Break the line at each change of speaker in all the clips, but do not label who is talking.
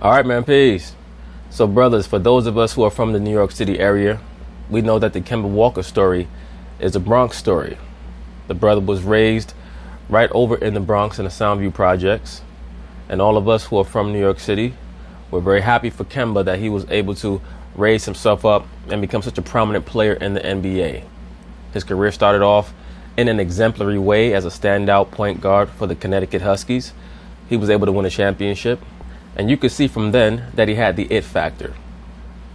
All right, man, peace. So, brothers, for those of us who are from the New York City area, we know that the Kemba Walker story is a Bronx story. The brother was raised right over in the Bronx in the Soundview projects. And all of us who are from New York City, we're very happy for Kemba that he was able to raise himself up and become such a prominent player in the NBA. His career started off in an exemplary way as a standout point guard for the Connecticut Huskies. He was able to win a championship. And you could see from then that he had the it factor.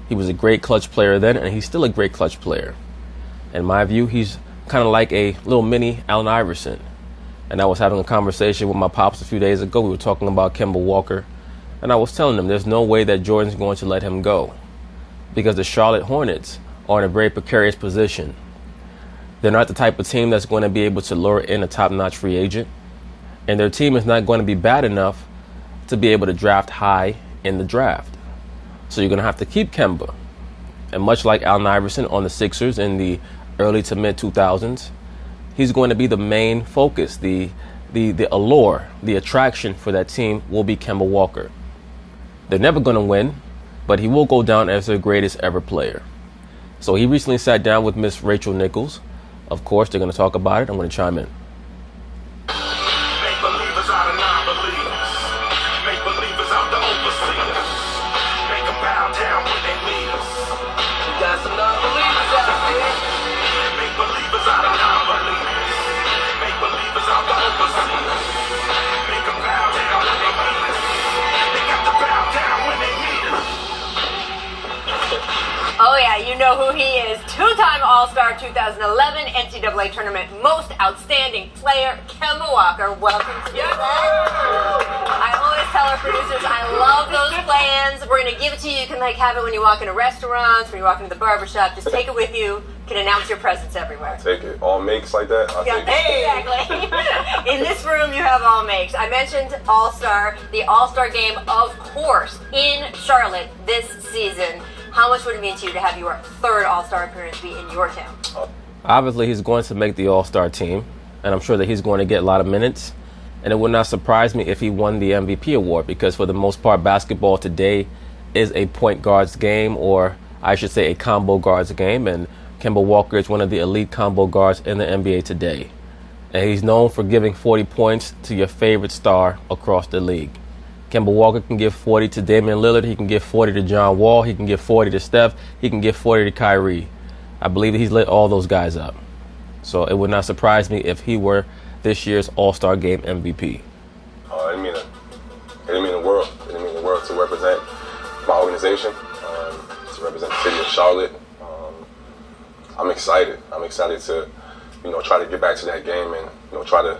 He was a great clutch player then, and he's still a great clutch player. In my view, he's kind of like a little mini Allen Iverson. And I was having a conversation with my pops a few days ago. We were talking about Kemba Walker. And I was telling him there's no way that Jordan's going to let him go. Because the Charlotte Hornets are in a very precarious position. They're not the type of team that's going to be able to lure in a top-notch free agent. And their team is not going to be bad enough to be able to draft high in the draft. So you're going to have to keep Kemba. And much like Allen Iverson on the Sixers in the early to mid 2000s, he's going to be the main focus. The allure, the attraction for that team will be Kemba Walker. They're never going to win, but he will go down as their greatest ever player. So he recently sat down with Miss Rachel Nichols. Of course, they're going to talk about it. I'm going to chime in.
Oh yeah, you know who he is. Two-time All-Star 2011 NCAA Tournament Most Outstanding Player, Kemba Walker. Welcome to the event. I always tell our producers I love those plans. We're going to give it to you. You can have it when you walk into restaurants, when you walk into the barbershop. Just take it with you. You can announce your presence everywhere.
Take it. All makes like that? I'll take it.
Exactly. In this room, you have all makes. I mentioned All-Star, the All-Star game, of course, in Charlotte this season. How much would it mean to you to have your third All-Star appearance be in your town?
Obviously, he's going to make the All-Star team, and I'm sure that he's going to get a lot of minutes. And it would not surprise me if he won the MVP award, because for the most part, basketball today is a point guard's game, or I should say a combo guard's game. And Kemba Walker is one of the elite combo guards in the NBA today. And he's known for giving 40 points to your favorite star across the league. Kemba Walker can give 40 to Damian Lillard. He can give 40 to John Wall. He can give 40 to Steph. He can give 40 to Kyrie. I believe that he's lit all those guys up. So it would not surprise me if he were this year's All-Star Game MVP.
It didn't mean the world. It didn't mean the world to represent my organization, to represent the city of Charlotte. I'm excited. I'm excited to, try to get back to that game and, try to.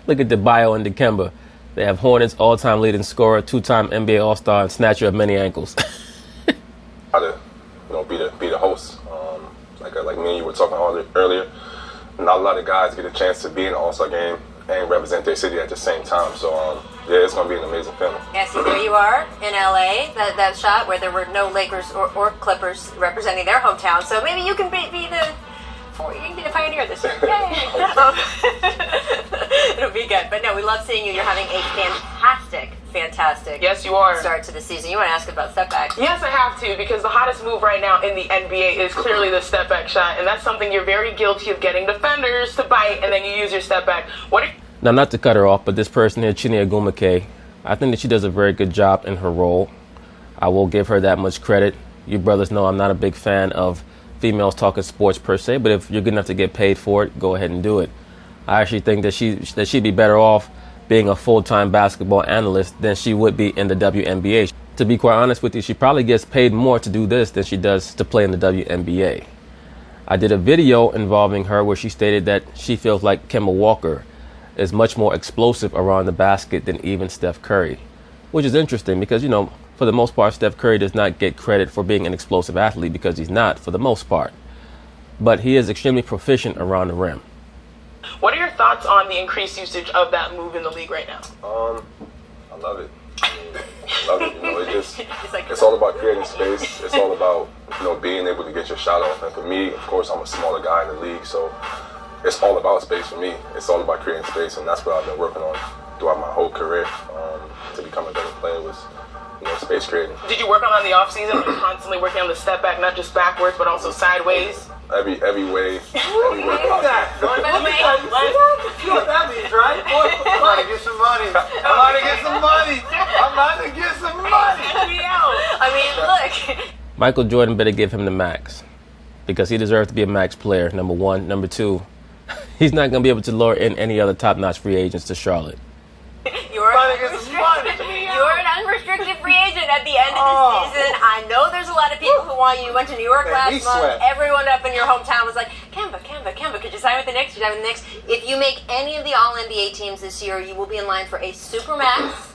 Look at the bio in Kemba. They have Hornets all-time leading scorer, two-time NBA All-Star, and snatcher of many ankles.
Try to, be the host. Like me and you were talking earlier. Not a lot of guys get a chance to be in the All-Star game and represent their city at the same time. So yeah, it's gonna be an amazing film.
Yes, so there you are in LA. That shot where there were no Lakers or Clippers representing their hometown. So maybe you can be the pioneer this year. Yay! It'll be good. But no, we love seeing you. You're having a fantastic
Yes, you are.
start to the season. You want to ask about step back?
Yes, I have to, because the hottest move right now in the NBA is clearly the step back shot, and that's something you're very guilty of getting defenders to bite, and then you use your step back.
Now, not to cut her off, but this person here, Chiney Agumake, I think that she does a very good job in her role. I will give her that much credit. You brothers know I'm not a big fan of females talking sports per se, but if you're good enough to get paid for it, go ahead and do it. I actually think that she'd be better off being a full-time basketball analyst than she would be in the WNBA. To be quite honest with you, she probably gets paid more to do this than she does to play in the WNBA. I did a video involving her where she stated that she feels like Kemba Walker is much more explosive around the basket than even Steph Curry, which is interesting because, for the most part, Steph Curry does not get credit for being an explosive athlete because he's not, for the most part. But he is extremely proficient around the rim.
What are your thoughts on the increased usage of that move in the league right now?
I love it. I love it. It's all about creating space. It's all about, being able to get your shot off. And for me, of course, I'm a smaller guy in the league, so it's all about space for me. It's all about creating space, and that's what I've been working on throughout my whole career to become a better player with was, space creating.
Did you work on that in the off season? Were you constantly working on the step back, not just backwards, but also sideways?
Every way.
Look at that. You know what that means, right? Boy, I'm about to get some money.
I mean, look.
Michael Jordan better give him the max because he deserves to be a max player, number one. Number two, he's not going to be able to lure in any other top-notch free agents to Charlotte.
You're an unrestricted free agent at the end of the season. I know there's a lot of people who want you. You went to New York last month. Everyone up in your hometown was like, Kemba, could you sign with the Knicks? If you make any of the All-NBA teams this year, you will be in line for a Supermax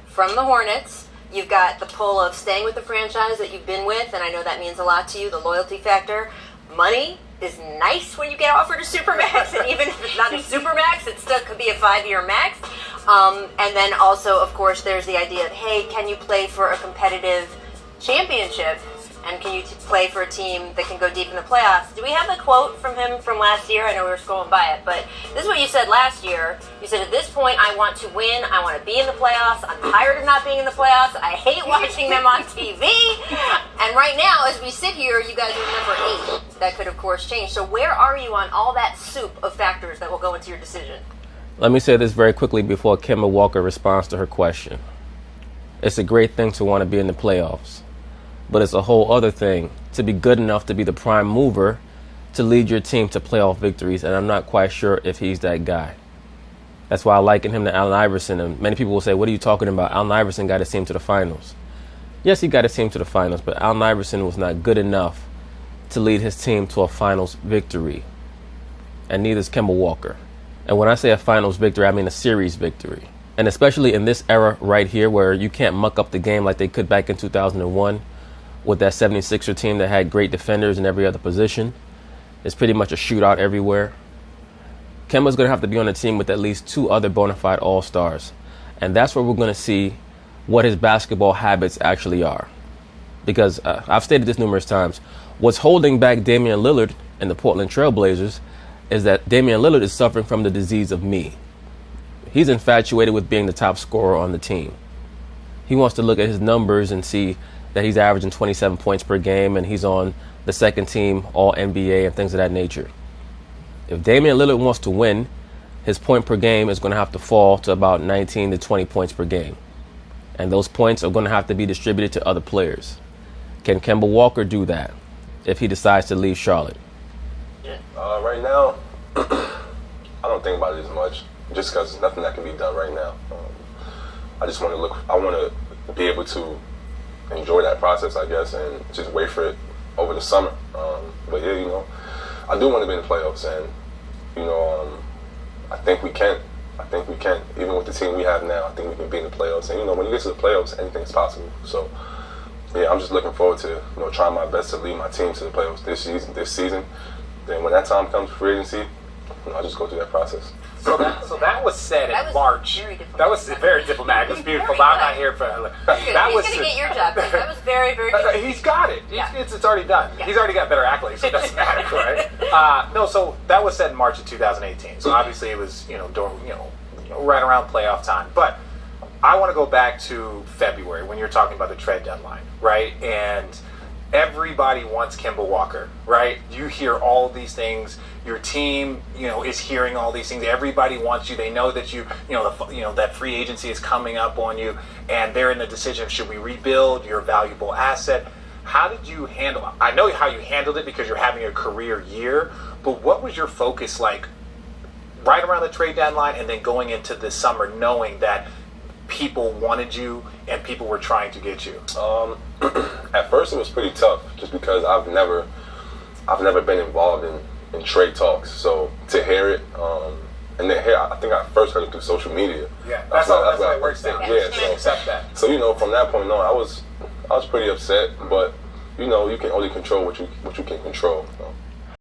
from the Hornets. You've got the pull of staying with the franchise that you've been with, and I know that means a lot to you, the loyalty factor. Money is nice when you get offered a Supermax, and even if it's not a Supermax, it still could be a 5-year max. And then also, of course, there's the idea of, hey, can you play for a competitive championship? And can you play for a team that can go deep in the playoffs? Do we have a quote from him from last year? I know we were scrolling by it, but this is what you said last year. You said, at this point, I want to win. I want to be in the playoffs. I'm tired of not being in the playoffs. I hate watching them on TV. And right now, as we sit here, you guys are number 8. That could, of course, change. So where are you on all that soup of factors that will go into your decision?
Let me say this very quickly before Kemba Walker responds to her question. It's a great thing to want to be in the playoffs, but it's a whole other thing to be good enough to be the prime mover to lead your team to playoff victories, and I'm not quite sure if he's that guy. That's why I liken him to Allen Iverson, and many people will say, what are you talking about? Allen Iverson got his team to the finals. Yes, he got his team to the finals, but Allen Iverson was not good enough to lead his team to a finals victory, and neither is Kemba Walker. And when I say a finals victory, I mean a series victory. And especially in this era right here where you can't muck up the game like they could back in 2001 with that 76er team that had great defenders in every other position. It's pretty much a shootout everywhere. Kemba's going to have to be on a team with at least 2 other bona fide all-stars. And that's where we're going to see what his basketball habits actually are. Because I've stated this numerous times. What's holding back Damian Lillard and the Portland Trail Blazers is that Damian Lillard is suffering from the disease of me. He's infatuated with being the top scorer on the team. He wants to look at his numbers and see that he's averaging 27 points per game and he's on the second team All-NBA and things of that nature. If Damian Lillard wants to win, his point per game is going to have to fall to about 19 to 20 points per game. And those points are going to have to be distributed to other players. Can Kemba Walker do that if he decides to leave Charlotte?
Right now, I don't think about it as much, just because there's nothing that can be done right now. I just want to I want to be able to enjoy that process, I guess, and just wait for it over the summer. But yeah, I do want to be in the playoffs, and I think we can. Even with the team we have now, I think we can be in the playoffs. And when you get to the playoffs, anything's possible. So yeah, I'm just looking forward to trying my best to lead my team to the playoffs this season. Then when that time comes for free agency, I'll just go through that process.
So that was said in March. That was very diplomatic. It was beautiful. But I'm not here for that.
He's going to get your job. That was very, very good.
He's got it.
Yeah.
It's already done. Yeah. He's already got better accolades, so it doesn't matter, right? No, so that was said in March of 2018. So obviously it was right around playoff time. But I want to go back to February when you're talking about the trade deadline, right? And everybody wants Kemba Walker, right? You hear all of these things. Your team, is hearing all these things. Everybody wants you. They know that that free agency is coming up on you, and they're in the decision: should we rebuild? You're a valuable asset. How did you handle it? I know how you handled it because you're having a career year. But what was your focus like right around the trade deadline, and then going into the summer, knowing that people wanted you and people were trying to get you?
At first, it was pretty tough, just because I've never been involved in trade talks. So to hear it, and then I think I first heard it through social media.
Yeah, that's how it works now.
Yeah,
so accept that.
So from that point on, I was pretty upset. But you can only control what you can control.